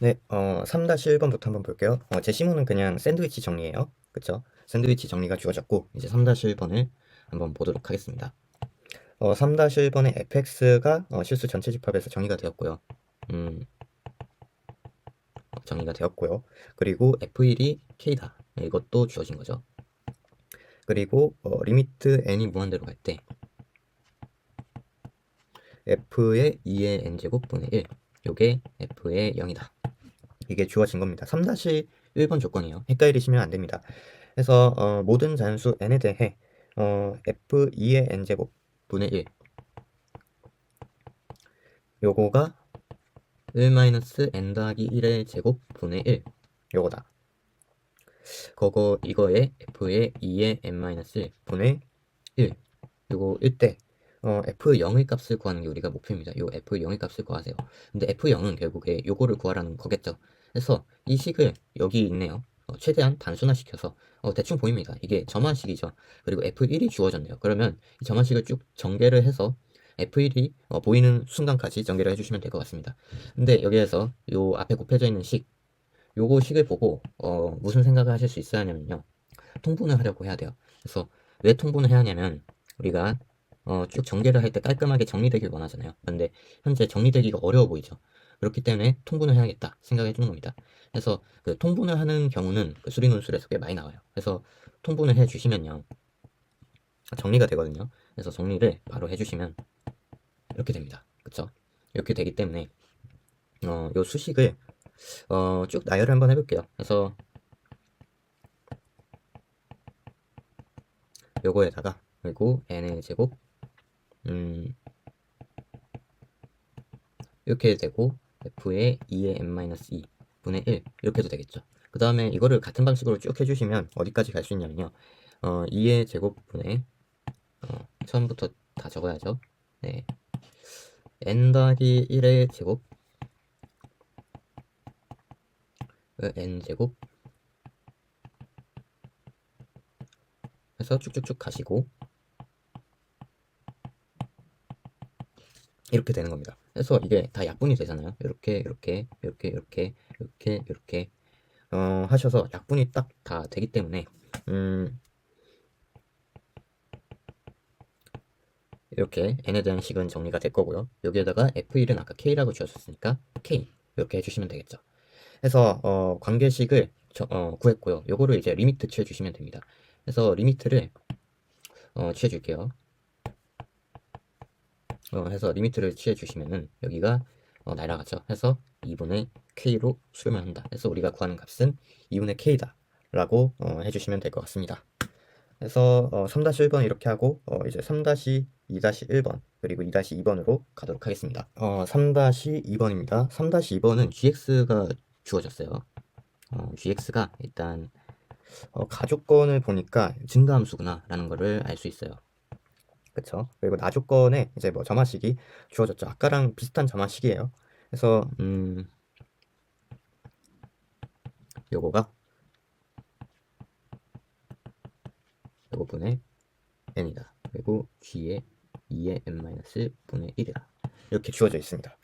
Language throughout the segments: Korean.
네, 3-1번부터 한번 볼게요. 제시문은 그냥 샌드위치 정리예요. 그쵸? 샌드위치 정리가 주어졌고, 이제 3-1번을 한번 보도록 하겠습니다. 3-1번의 fx가 실수 전체 집합에서 정의가 되었고요. 정의가 되었고요. 그리고 f1이 k다. 네, 이것도 주어진 거죠. 그리고 리미트 n이 무한대로 갈 때 f의 2의 n제곱 분의 1, 요게 f의 0이다. 이게 주어진 겁니다. 3-1번 조건이에요. 헷갈리시면 안 됩니다. 그래서 모든 잔수 n에 대해 f2의 n제곱 분의 1, 요거가 1-n 더하기 1의 제곱 분의 1, 요거다. 이거에 f의 2의 n-1 분의 1, 요거 1대 f0의 값을 구하는 게 우리가 목표입니다. 요 f0의 값을 구하세요. 근데 f0은 결국에 요거를 구하라는 거겠죠. 그래서 이 식을 여기 있네요. 최대한 단순화시켜서 대충 보입니다. 이게 점화식이죠. 그리고 f1이 주어졌네요. 그러면 이 점화식을 쭉 전개를 해서 f1이 보이는 순간까지 전개를 해주시면 될 것 같습니다. 근데 여기에서 요 앞에 곱해져 있는 요거 식을 보고 무슨 생각을 하실 수 있어야 하냐면요. 통분을 하려고 해야 돼요. 그래서 왜 통분을 해야 하냐면 우리가 쭉 전개를 할 때 깔끔하게 정리되길 원하잖아요. 근데 현재 정리되기가 어려워 보이죠. 그렇기 때문에 통분을 해야겠다 생각해 주는 겁니다. 그래서 그 통분을 하는 경우는 그 수리논술에서 꽤 많이 나와요. 그래서 통분을 해 주시면요. 정리가 되거든요. 그래서 정리를 바로 해주시면 이렇게 됩니다. 그쵸? 이렇게 되기 때문에 요 수식을 쭉 나열을 한번 해볼게요. 그래서 요거에다가 그리고 n의 제곱 음, 이렇게 되고 f의 2의 n-2 분의 1 이렇게 해도 되겠죠. 그 다음에 이거를 같은 방식으로 쭉 해주시면 어디까지 갈 수 있냐면요. 2의 제곱분의 처음부터 다 적어야죠. 네. n 더하기 1의 제곱 n 제곱 해서 쭉쭉쭉 가시고 이렇게 되는 겁니다. 그래서 이게 다 약분이 되잖아요. 이렇게 하셔서 약분이 딱 다 되기 때문에 이렇게 n에 대한 식은 정리가 될 거고요. 여기에다가 f1은 아까 k라고 주었으니까 k 이렇게 해주시면 되겠죠. 해서 관계식을 구했고요. 요거를 이제 리미트 취해주시면 됩니다. 그래서 리미트를 취해줄게요. 해서 리미트를 취해주시면은 여기가 날아가죠. 해서 2분의 k로 수렴을 한다. 그래서 우리가 구하는 값은 2분의 k다 라고 해주시면 될 것 같습니다. 그래서 3-1번 이렇게 하고 이제 3-2-1번 그리고 2-2번으로 가도록 하겠습니다. 3-2번입니다. 3-2번은 gx가 주어졌어요. gx가 일단 가조건을 보니까 증가함수구나 라는 거를 알 수 있어요. 그쵸? 그리고 나조건에 이제 뭐 점화식이 주어졌죠. 아까랑 비슷한 점화식이에요. 그래서 요거가 요거분의 n이다. 그리고 g의 2의 n-분의 1이다. 이렇게 주어져 있습니다.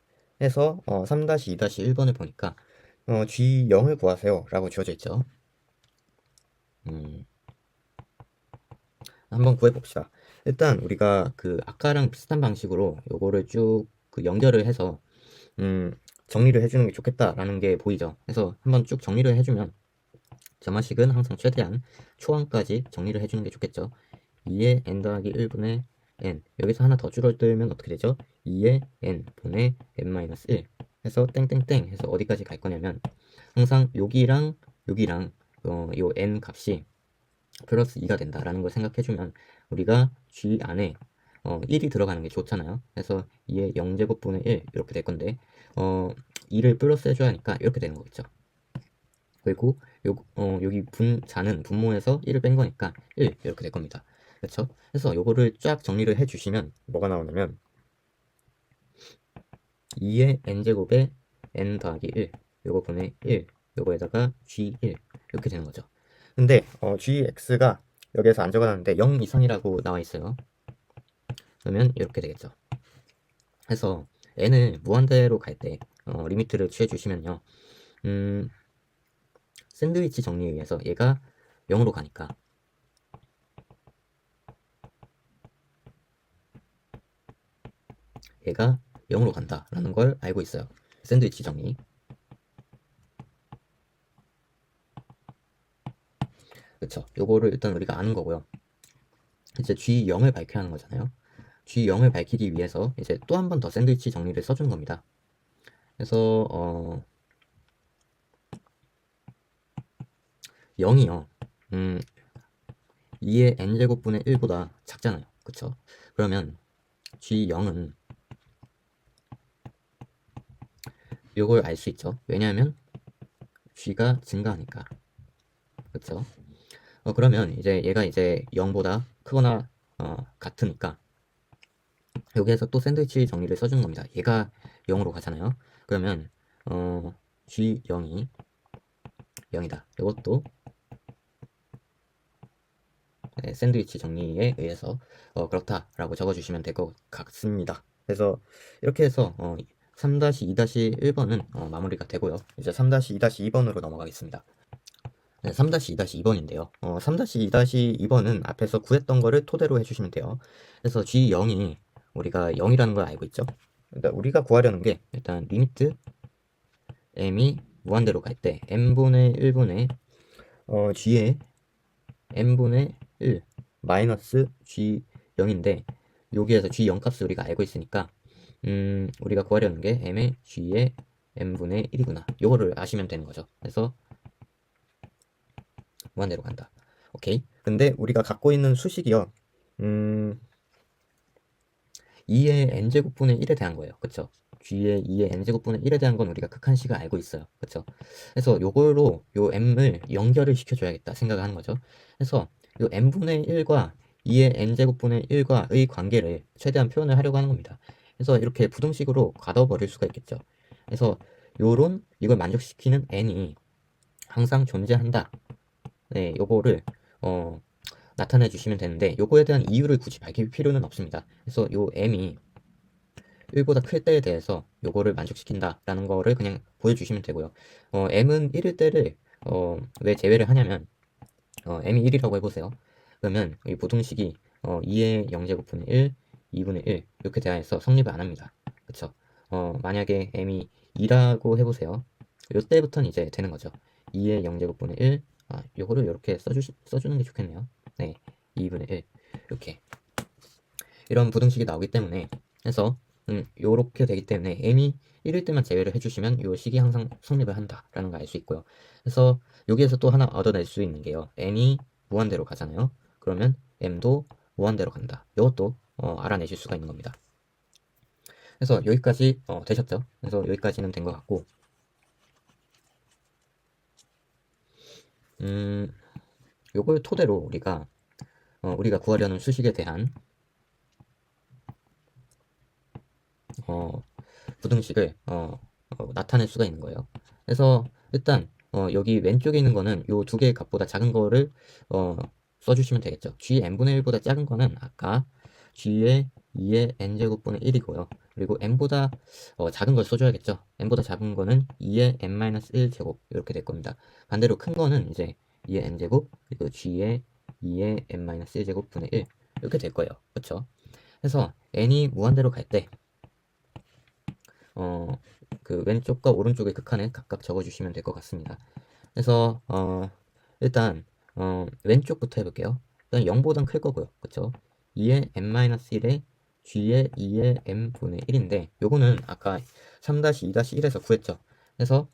해서 3-2-1번을 보니까 g0을 구하세요 라고 주어져 있죠. 한번 구해봅시다. 일단 우리가 그 아까랑 비슷한 방식으로 요거를 쭉 그 연결을 해서 정리를 해주는 게 좋겠다라는 게 보이죠. 그래서 한번 쭉 정리를 해주면 점화식은 항상 최대한 초항까지 정리를 해주는 게 좋겠죠. 2의 n 더하기 1분의 n 여기서 하나 더 줄어들면 어떻게 되죠? 2의 n 분의 n-1 해서 땡땡땡 해서 어디까지 갈 거냐면 항상 여기랑 여기랑 요 n 값이 플러스 2가 된다라는 걸 생각해주면 우리가 g 안에 1이 들어가는 게 좋잖아요. 그래서 2의 0제곱분의 1 이렇게 될 건데 2를 플러스 해줘야 하니까 이렇게 되는 거겠죠. 그리고 여기 자는 분모에서 1을 뺀 거니까 1 이렇게 될 겁니다. 그렇죠? 그래서 요거를 쫙 정리를 해주시면 뭐가 나오냐면 2의 n제곱에 n 더하기 1 요거 분의 1 요거에다가 g1 이렇게 되는 거죠. 근데 gx가 여기에서 안 적어놨는데 0 이상이라고 나와 있어요. 그러면 이렇게 되겠죠. 해서 n을 무한대로 갈 때 리미트를 취해 주시면요. 샌드위치 정리에 의해서 얘가 0으로 가니까 얘가 0으로 간다라는 걸 알고 있어요. 샌드위치 정리. 그쵸. 요거를 일단 우리가 아는 거고요. 이제 G0을 밝혀야 하는 거잖아요. G0을 밝히기 위해서 이제 또 한 번 더 샌드위치 정리를 써주는 겁니다. 그래서 0이요. 2의 n제곱분의 1보다 작잖아요. 그쵸? 그러면 G0은 요걸 알 수 있죠. 왜냐하면 G가 증가하니까. 그쵸? 그러면 이제 얘가 이제 0보다 크거나 같으니까 여기에서 또 샌드위치 정리를 써주는 겁니다. 얘가 0으로 가잖아요. 그러면 G0이 0이다. 이것도 샌드위치 정리에 의해서 그렇다라고 적어주시면 될 것 같습니다. 그래서 이렇게 해서 3-2-1번은 마무리가 되고요. 이제 3-2-2번으로 넘어가겠습니다. 네, 3-2-2번인데요. 3-2-2번은 앞에서 구했던 거를 토대로 해주시면 돼요. 그래서 G0이 우리가 0이라는 걸 알고 있죠. 그러니까 우리가 구하려는 게 일단 리미트 m이 무한대로 갈 때 n분의 1분의 g의 n분의 1 마이너스 g0인데 여기에서 g0 값을 우리가 알고 있으니까 우리가 구하려는 게 m의 g의 n분의 1이구나. 요거를 아시면 되는 거죠. 그래서 무한대로 간다. 오케이. 근데 우리가 갖고 있는 수식이요. 2의 n제곱분의 1에 대한 거예요. 그쵸? g의 2의 n제곱분의 1에 대한 건 우리가 극한식을 알고 있어요. 그쵸? 그래서 요걸로 요 m을 연결을 시켜줘야겠다 생각을 하는 거죠. 그래서 요 n분의 1과 2의 n제곱분의 1과의 관계를 최대한 표현을 하려고 하는 겁니다. 그래서 이렇게 부등식으로 가둬버릴 수가 있겠죠. 그래서 요런 이걸 만족시키는 n이 항상 존재한다. 네, 요거를 나타내 주시면 되는데 요거에 대한 이유를 굳이 밝힐 필요는 없습니다. 그래서 요 m이 1보다 클 때에 대해서 요거를 만족시킨다라는 거를 그냥 보여주시면 되고요. m은 1일 때를 왜 제외를 하냐면 m이 1이라고 해보세요. 그러면 이 부등식이 2의 0제곱분의 1, 2분의 1 이렇게 대하여서 성립을 안 합니다. 그쵸? 만약에 m이 2라고 해보세요. 요때부터는 이제 되는 거죠. 2의 0제곱분의 1, 요거를 이렇게 써주는 게 좋겠네요. 네, 2분의 1 이렇게 이런 부등식이 나오기 때문에 해서 요렇게 되기 때문에 m이 1일 때만 제외를 해주시면 요 식이 항상 성립을 한다라는 걸 알 수 있고요. 그래서 여기에서 또 하나 얻어낼 수 있는 게요. n이 무한대로 가잖아요. 그러면 m도 무한대로 간다. 이것도 알아내실 수가 있는 겁니다. 그래서 여기까지 되셨죠? 그래서 여기까지는 된 것 같고 요걸 토대로 우리가 구하려는 수식에 대한 부등식을 나타낼 수가 있는 거예요. 그래서 일단 여기 왼쪽에 있는 거는 요 두 개의 값보다 작은 거를 써주시면 되겠죠. gn분의 1보다 작은 거는 아까 g의 2의 n제곱분의 1이고요. 그리고 n보다 작은 걸 써줘야겠죠. n보다 작은 거는 2의 n-1제곱 이렇게 될 겁니다. 반대로 큰 거는 이제 2의 n제곱 그리고 g의 2의 n-1제곱 분의 1 이렇게 될 거예요. 그렇죠? 그래서 n이 무한대로 갈때 그 왼쪽과 오른쪽의 극한에 각각 적어주시면 될 것 같습니다. 그래서 일단 왼쪽부터 해볼게요. 일단 0보단 클 거고요. 그쵸? 2의 n-1에 g의 2의 n분의 1인데 요거는 아까 3-2-1에서 구했죠. 그래서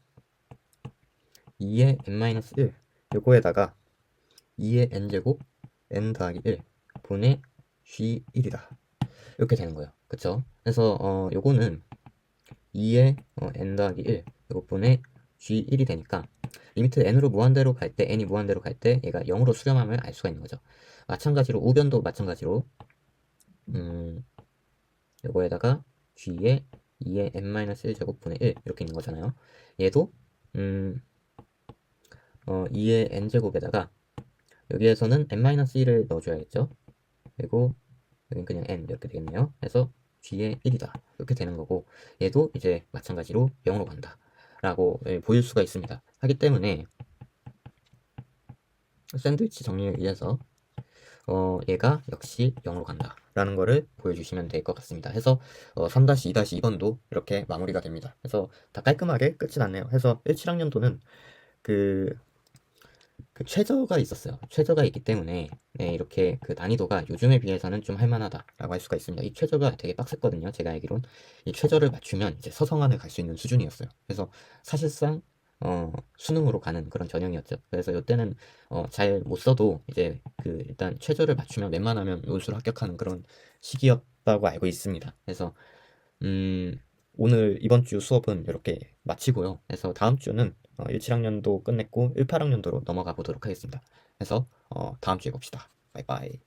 2의 n-1 요거에다가 2의 n제곱 n 더하기 1 분의 g1이다. 이렇게 되는 거예요. 그쵸? 그래서 요거는 2의 n 더하기 1 이것분의 g1이 되니까 리미트 n으로 무한대로 갈 때 n이 무한대로 갈 때 얘가 0으로 수렴함을 알 수가 있는 거죠. 마찬가지로 우변도 마찬가지로 요거에다가 g의 2의 n-1제곱분의 1 이렇게 있는 거잖아요. 얘도 2의 n제곱에다가 여기에서는 n-1을 넣어줘야겠죠. 그리고 여긴 그냥 n 이렇게 되겠네요. 그래서 g의 1이다 이렇게 되는 거고 얘도 이제 마찬가지로 0으로 간다 라고 보일 수가 있습니다. 하기 때문에 샌드위치 정리에 의해서 얘가 역시 0으로 간다 라는 거를 보여주시면 될 것 같습니다. 해서 3-2-2번도 이렇게 마무리가 됩니다. 그래서 다 깔끔하게 끝이 났네요. 해서 17학년도는 그 최저가 있었어요. 최저가 있기 때문에 네, 이렇게 그 난이도가 요즘에 비해서는 좀 할만하다라고 할 수가 있습니다. 이 최저가 되게 빡셌거든요. 제가 알기론 이 최저를 맞추면 이제 서성안을 갈 수 있는 수준이었어요. 그래서 사실상 수능으로 가는 그런 전형이었죠. 그래서 이때는 잘 못 써도 이제 그 일단 최저를 맞추면 웬만하면 논술 합격하는 그런 시기였다고 알고 있습니다. 그래서 오늘 이번 주 수업은 이렇게 마치고요. 그래서 다음 주는 17학년도 끝냈고 18학년도로 넘어가 보도록 하겠습니다. 그래서 다음 주에 봅시다. 바이바이.